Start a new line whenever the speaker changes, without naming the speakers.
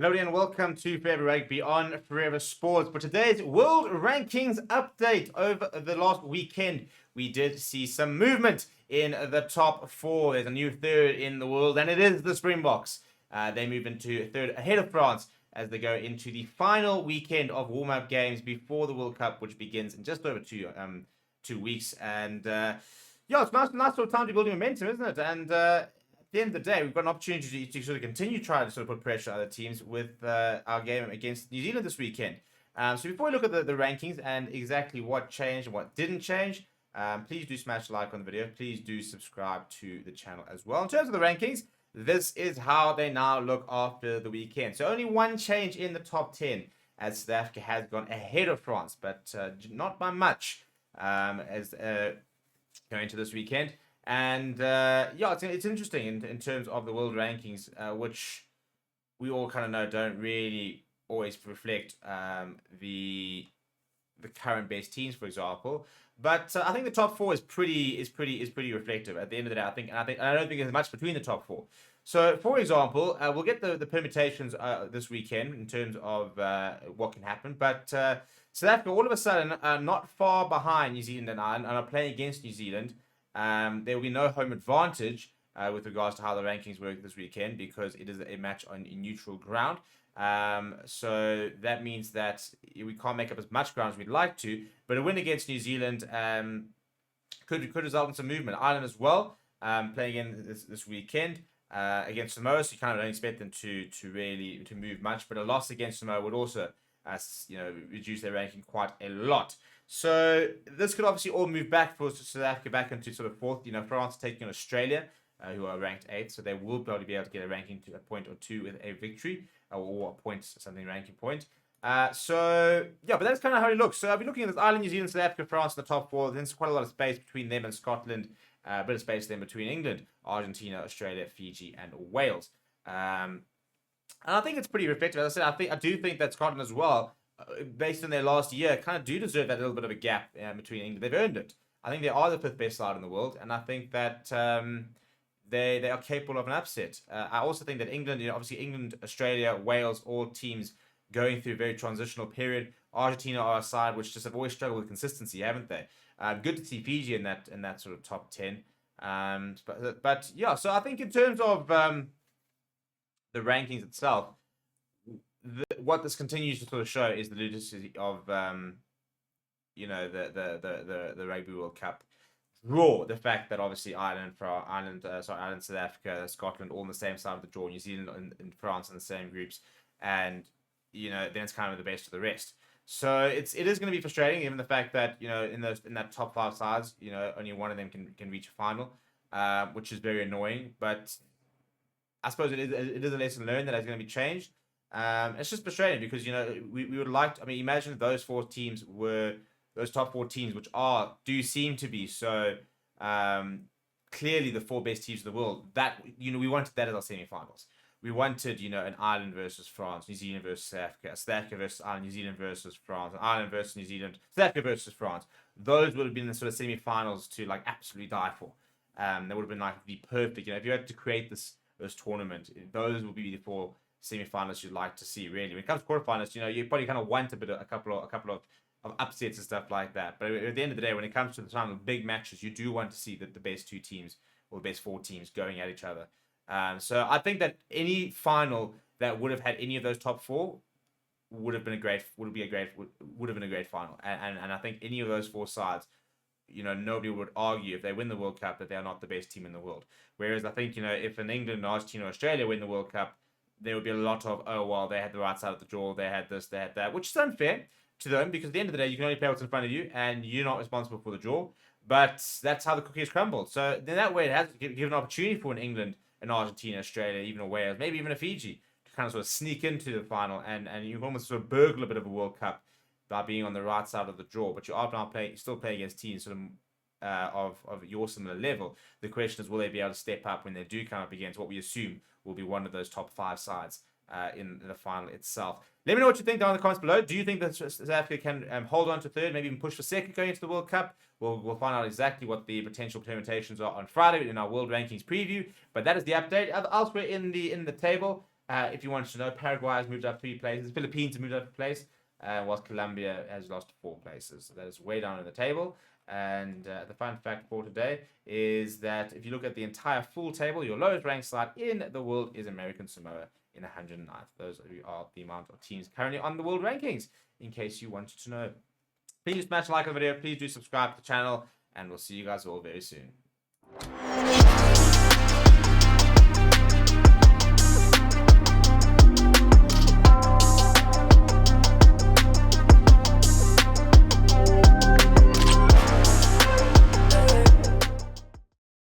Hello and welcome to Forever Rugby on Forever Sports. For today's World Rankings update, over the last weekend, we did see some movement in the top four. There's a new third in the world, and it is the Springboks. They move into third ahead of France as they go into the final weekend of warm-up games before the World Cup, which begins in just over 2 weeks. And yeah, it's nice sort of time to be building momentum, isn't it? And at the end of the day, we've got an opportunity to sort of continue trying to sort of put pressure on other teams with our game against New Zealand this weekend. So before we look at the rankings and exactly what changed and what didn't change, please do smash like on the video. Please do subscribe to the channel as well. In terms of the rankings, this is how they now look after the weekend. So only one change in the top 10 as South Africa has gone ahead of France, but not by much as going into this weekend. And yeah, it's interesting in terms of the world rankings, which we all kind of know don't really always reflect the current best teams, for example. But I think the top four is pretty reflective at the end of the day. I don't think there's much between the top four. So, for example, we'll get the permutations this weekend in terms of what can happen. But South Africa, all of a sudden, are not far behind New Zealand and Ireland, and are playing against New Zealand. There will be no home advantage with regards to how the rankings work this weekend because it is a match on neutral ground. So that means that we can't make up as much ground as we'd like to. But a win against New Zealand could result in some movement. Ireland as well, playing in this weekend against Samoa. So you kind of don't expect them to really move much. But a loss against Samoa would also reduce their ranking quite a lot. So this could obviously all move back for South Africa back into sort of fourth. France taking on Australia, who are ranked 8th, so they will probably be able to get a ranking to a point or two with a victory or a point, something ranking point. So yeah, but that's kind of how it looks. So I'll be looking at this: Ireland, New Zealand, South Africa, France in the top four. Then there's quite a lot of space between them and Scotland. A bit of space then between England, Argentina, Australia, Fiji, and Wales. And I think it's pretty reflective. As I said, I do think that Scotland as well, based on their last year, kind of do deserve that little bit of a gap between England. They've earned it. I think they are the 5th best side in the world, and I think that they are capable of an upset. I also think that England, obviously England, Australia, Wales, all teams going through a very transitional period. Argentina are a side which just have always struggled with consistency, haven't they? Good to see Fiji in that sort of top 10. But yeah, so I think in terms of the rankings itself, what this continues to sort of show is the ludicrousy of the Rugby World Cup draw. The fact that obviously Ireland, South Africa, Scotland, all on the same side of the draw. New Zealand and France in the same groups, and then it's kind of the best of the rest. So it is going to be frustrating, given the fact that in that top 5 sides, only one of them can reach a final, which is very annoying. But I suppose it is a lesson learned that is going to be changed. It's just frustrating because we would like to, imagine if those top 4 teams, which do seem to be so clearly the 4 best teams in the world, that we wanted that as our semi-finals. We wanted an Ireland versus France, New Zealand versus South Africa versus Ireland, New Zealand versus France, and Ireland versus New Zealand, South Africa versus France. Those would have been the sort of semi-finals to absolutely die for. That would have been the perfect. If you had to create this tournament, those would be the 4 semi-finalists you'd like to see. Really, when it comes to quarterfinals, you probably kind of want a couple of upsets and stuff like that. But at the end of the day, when it comes to the time of big matches, you do want to see that the best 2 teams or the best 4 teams going at each other. So I think that any final that would have had any of those top 4 would have been a great final. And I think any of those 4 sides, nobody would argue if they win the World Cup that they are not the best team in the world. Whereas I think, if an England, Argentina, or Australia win the World Cup, there would be a lot of, oh, well, they had the right side of the draw, they had this, they had that, which is unfair to them because at the end of the day, you can only play what's in front of you and you're not responsible for the draw. But that's how the cookie is crumbled. So in that way, it has given an opportunity for an England, an Argentina, Australia, even a Wales, maybe even a Fiji to kind of sort of sneak into the final and you can almost sort of burgle a bit of a World Cup by being on the right side of the draw. But you are now still play against teams sort of your similar level. The question is, will they be able to step up when they do come up against what we assume will be one of those top 5 sides in the final itself? Let me know what you think down in the comments below. Do you think that South Africa can hold on to 3rd, maybe even push for 2nd going into the World Cup? We'll find out exactly what the potential permutations are on Friday in our World Rankings preview. But that is the update. Elsewhere in the table, If you wanted to know, Paraguay has moved up 3 places. Philippines have moved up a place, whilst Colombia has lost 4 places. So that is way down in the table. And the fun fact for today is that if you look at the entire full table, your lowest ranked side in the world is American Samoa in 109th. Those are the amount of teams currently on the world rankings, in case you wanted to know. Please smash like the video. Please do subscribe to the channel, and we'll see you guys all very soon.